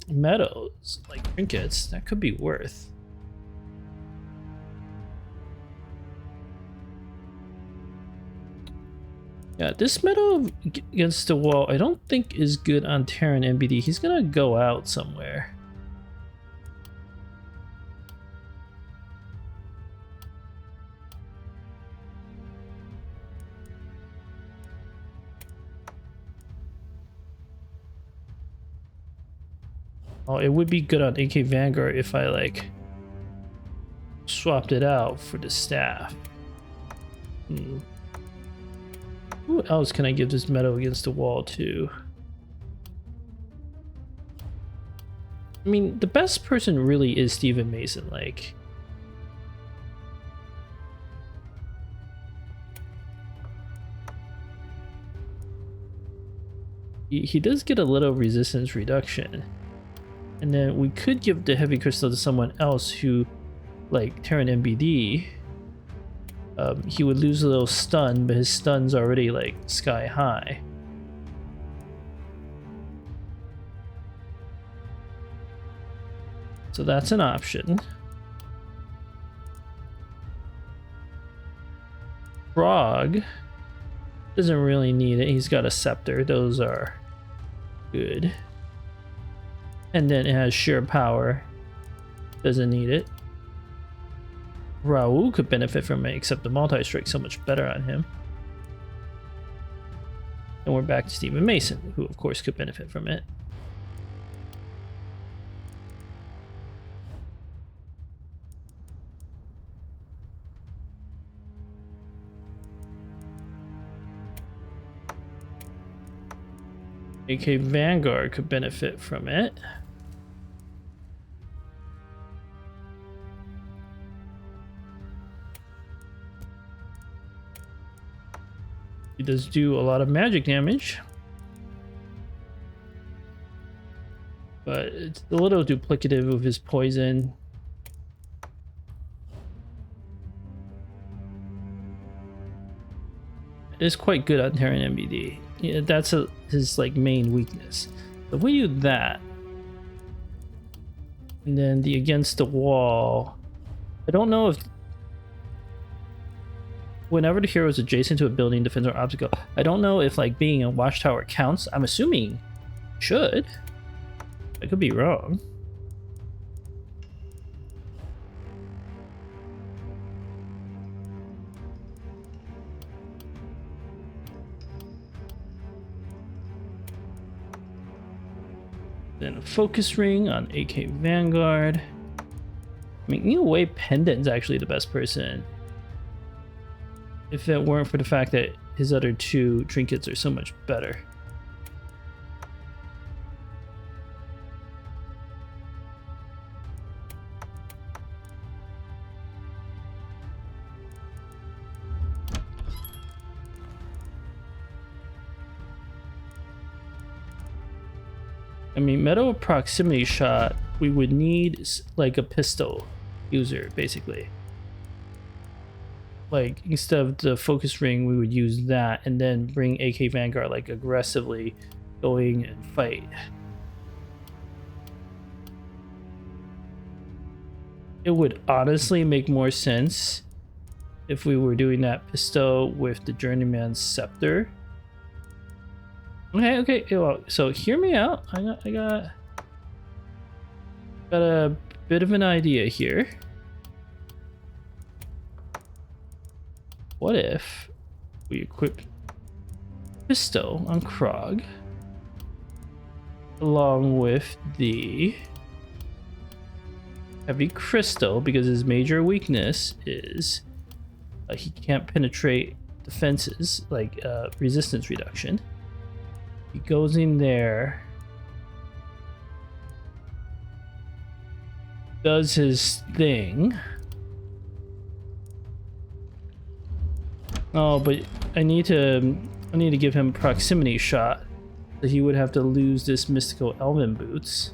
S1: medals, like trinkets, that could be worth. Yeah, this medal against the wall I don't think is good on Terran MBD. He's gonna go out somewhere. Oh, it would be good on AK Vanguard if I like swapped it out for the staff. Who else can I give this medal against the wall to? I mean, the best person really is Stephen Mason. Like, he does get a little resistance reduction. And then we could give the heavy crystal to someone else who, like Terran MBD, he would lose a little stun, but his stun's already like sky high. So that's an option. Frog doesn't really need it. He's got a scepter. Those are good. And then it has sheer power. Doesn't need it. Raoul could benefit from it, except the multi-strike so much better on him. And we're back to Stephen Mason, who of course could benefit from it. AK Vanguard could benefit from it. He does do a lot of magic damage. It's a little duplicative of his poison. It is quite good on Terran MBD. Yeah, that's his like main weakness. So if we do that, and then the against the wall, I don't know if whenever the hero is adjacent to a building, defense, or obstacle, I don't know if like being a watchtower counts. I'm assuming should. I could be wrong. Then a focus ring on AK Vanguard. I mean, in a way, Pendant's actually the best person. If it weren't for the fact that his other two trinkets are so much better. I mean, metal proximity shot, we would need like a pistol user, basically. Like, instead of the focus ring, we would use that and then bring AK Vanguard like aggressively going and fight. It would honestly make more sense if we were doing that pistol with the Journeyman's Scepter. Okay, well, so hear me out. I got a bit of an idea here. What if we equip pistol on Krog along with the heavy crystal, because his major weakness is he can't penetrate defenses, like resistance reduction. He goes in there, does his thing. Oh, but I need to give him a proximity shot. So he would have to lose this mystical elven boots,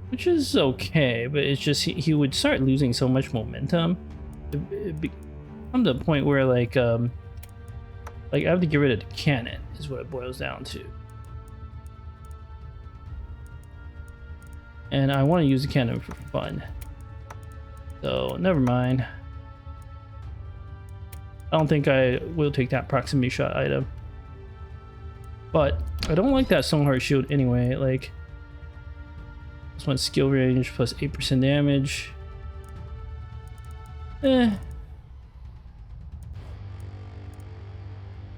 S1: which is okay, but it's just he would start losing so much momentum. It'd come to the point where like I have to get rid of the cannon is what it boils down to. And I want to use the cannon for fun. So never mind. I don't think I will take that proximity shot item. But I don't like that Stoneheart shield anyway. Like, this one's skill range plus 8% damage.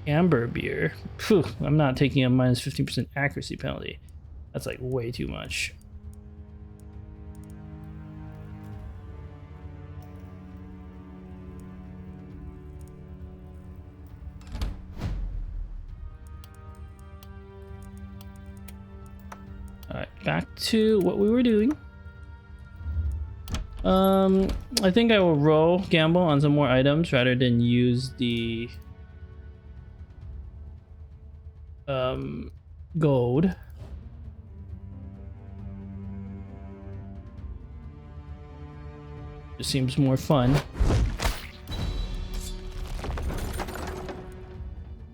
S1: Amber beer. Phew, I'm not taking a minus 15% accuracy penalty. That's like way too much. Alright, back to what we were doing. I think I will gamble on some more items rather than use the gold. Just seems more fun.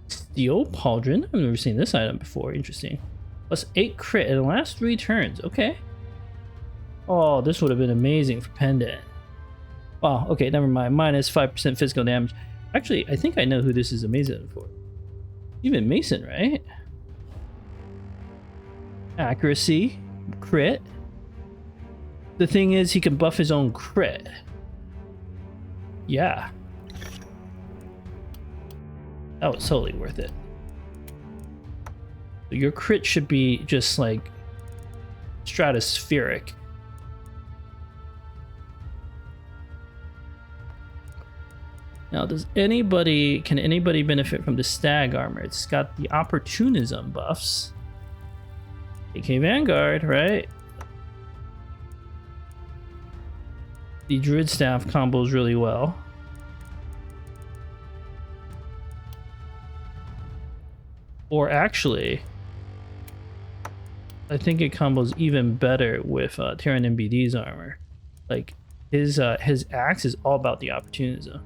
S1: Steel Pauldron. I've never seen this item before. Interesting. Plus 8 crit in the last 3 turns. Okay. Oh, this would have been amazing for Pendant. Wow. Okay, never mind. Minus 5% physical damage. Actually, I think I know who this is amazing for. Even Mason, right? Accuracy, crit. The thing is, he can buff his own crit. Yeah. That was totally worth it. Your crit should be just like stratospheric. Now, can anybody benefit from the stag armor? It's got the opportunism buffs. AK Vanguard, right? The Druid Staff combos really well. Or actually, I think it combos even better with Terran MBD's armor. Like his axe is all about the opportunism.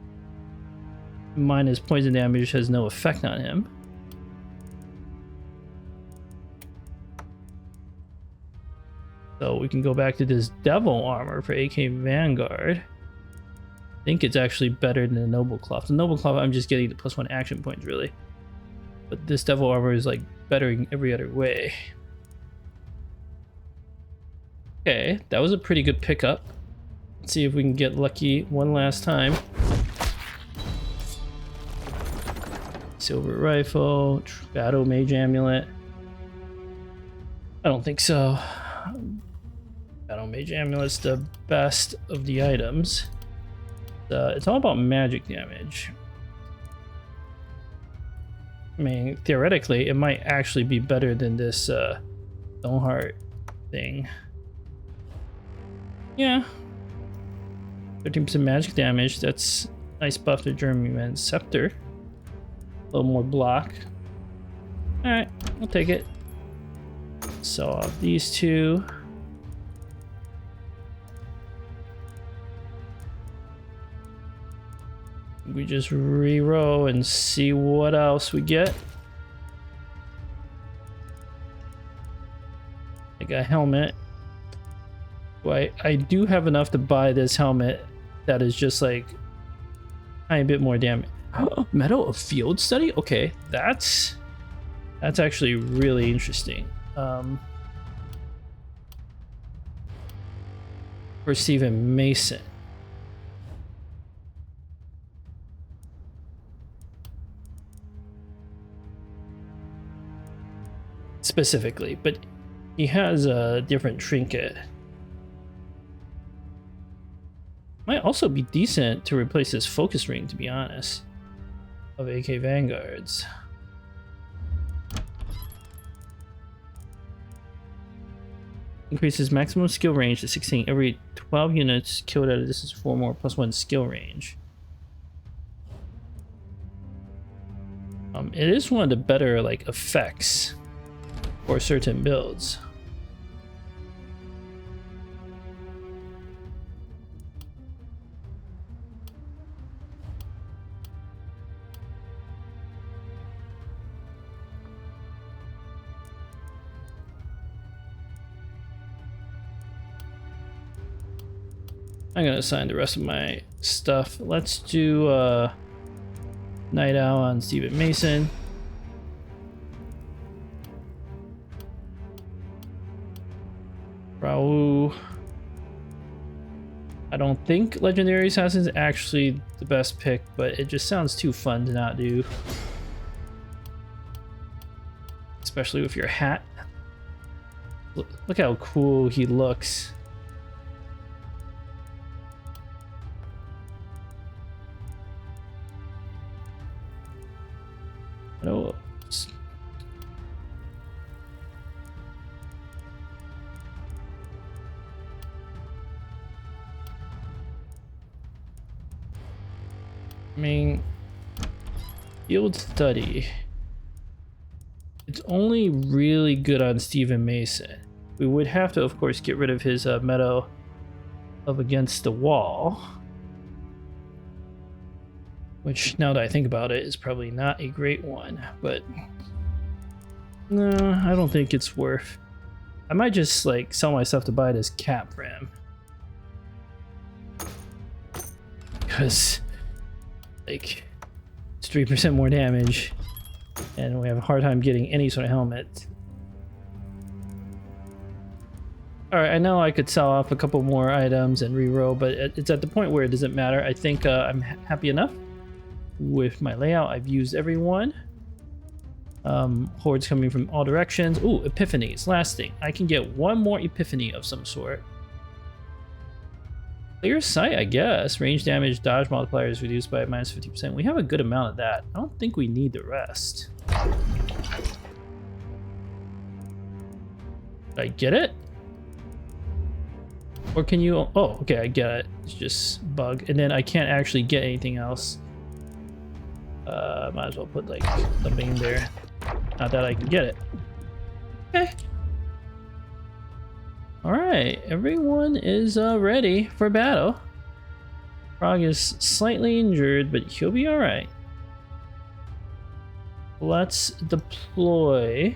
S1: Minus poison damage has no effect on him. So we can go back to this devil armor for AK Vanguard. I think it's actually better than the Noble Cloth. The Noble Cloth, I'm just getting the +1 action points, really. But this devil armor is like better in every other way. Okay, that was a pretty good pickup. Let's see if we can get lucky one last time. Silver rifle, Battle Mage Amulet. I don't think so. Battle Mage Amulet's the best of the items. It's all about magic damage. I mean, theoretically, it might actually be better than this Stoneheart thing. Yeah. 13% magic damage. That's nice buff to Journeyman's Scepter. A little more block. Alright, I'll take it. Sell off these two. We just re-roll and see what else we get. I got a helmet. I do have enough to buy this helmet that is just like a tiny bit more damage. Medal of Field Study? Okay, that's actually really interesting. For Stephen Mason. Specifically, but he has a different trinket. Might also be decent to replace his focus ring, to be honest, of AK Vanguards. Increases maximum skill range to 16 every 12 units killed at a distance 4 more +1 skill range. It is one of the better like effects for certain builds. I'm gonna assign the rest of my stuff. Let's do Night Owl on Stephen Mason. Raoul. I don't think Legendary Assassin is actually the best pick, but it just sounds too fun to not do. Especially with your hat. Look how cool he looks. Oh, I mean, Field Study. It's only really good on Stephen Mason. We would have to, of course, get rid of his Meadow of Against the Wall. Which, now that I think about it, is probably not a great one, but no, I don't think it's worth. I might just like sell my stuff to buy this cap for him. Because like it's 3% more damage and we have a hard time getting any sort of helmet. Alright, I know I could sell off a couple more items and reroll, but it's at the point where it doesn't matter. I think I'm happy enough with my layout. I've used everyone. Hordes coming from all directions. Ooh, epiphanies. Last thing, I can get one more epiphany of some sort. Clear sight, I guess. Range damage, dodge multiplier is reduced by -50%. We have a good amount of that. I don't think we need the rest. Did I get it? Or can you? Oh, okay, I get it. It's just bug, and then I can't actually get anything else. Might as well put like something in there. Not that I can get it. Okay. All right, everyone is ready for battle. Frog is slightly injured, but he'll be all right. Let's deploy.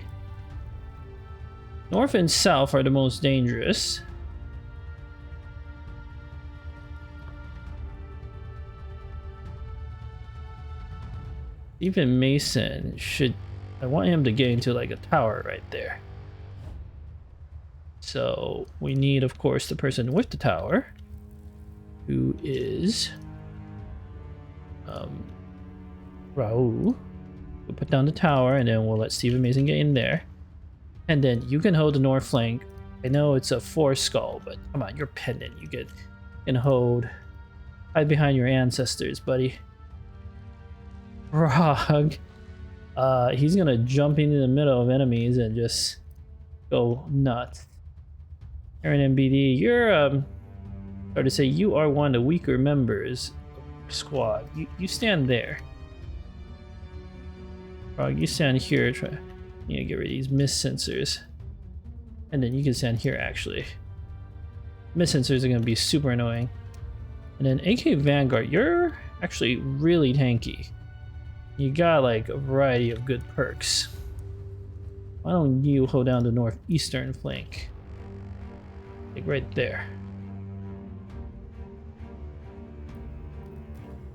S1: North and south are the most dangerous. Even Mason should... I want him to get into like a tower right there. So we need, of course, the person with the tower, who is Raul. We'll put down the tower, and then we'll let Stephen Mason get in there. And then you can hold the north flank. I know it's a 4 skull, but come on, you're pendant. You can hold. Hide behind your ancestors, buddy. Frog. He's gonna jump into the middle of enemies and just go nuts. Aaron MBD, you're hard to say, you are one of the weaker members of your squad. You stand there. Frog, you stand here. You get rid of these mist sensors. And then you can stand here actually. Mist sensors are gonna be super annoying. And then AK Vanguard, you're actually really tanky. You got like a variety of good perks. Why don't you hold down the northeastern flank? Like right there.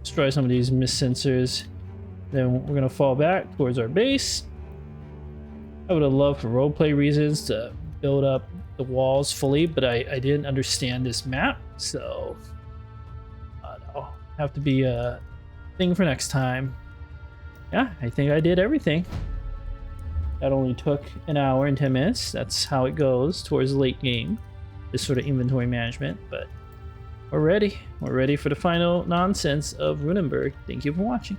S1: Destroy some of these mist sensors. Then we're gonna fall back towards our base. I would have loved for roleplay reasons to build up the walls fully, but I didn't understand this map, so that'll have to be a thing for next time. Yeah, I think I did everything. That only took an hour and 10 minutes. That's how it goes towards the late game, this sort of inventory management, but we're ready. We're ready for the final nonsense of Runenberg. Thank you for watching.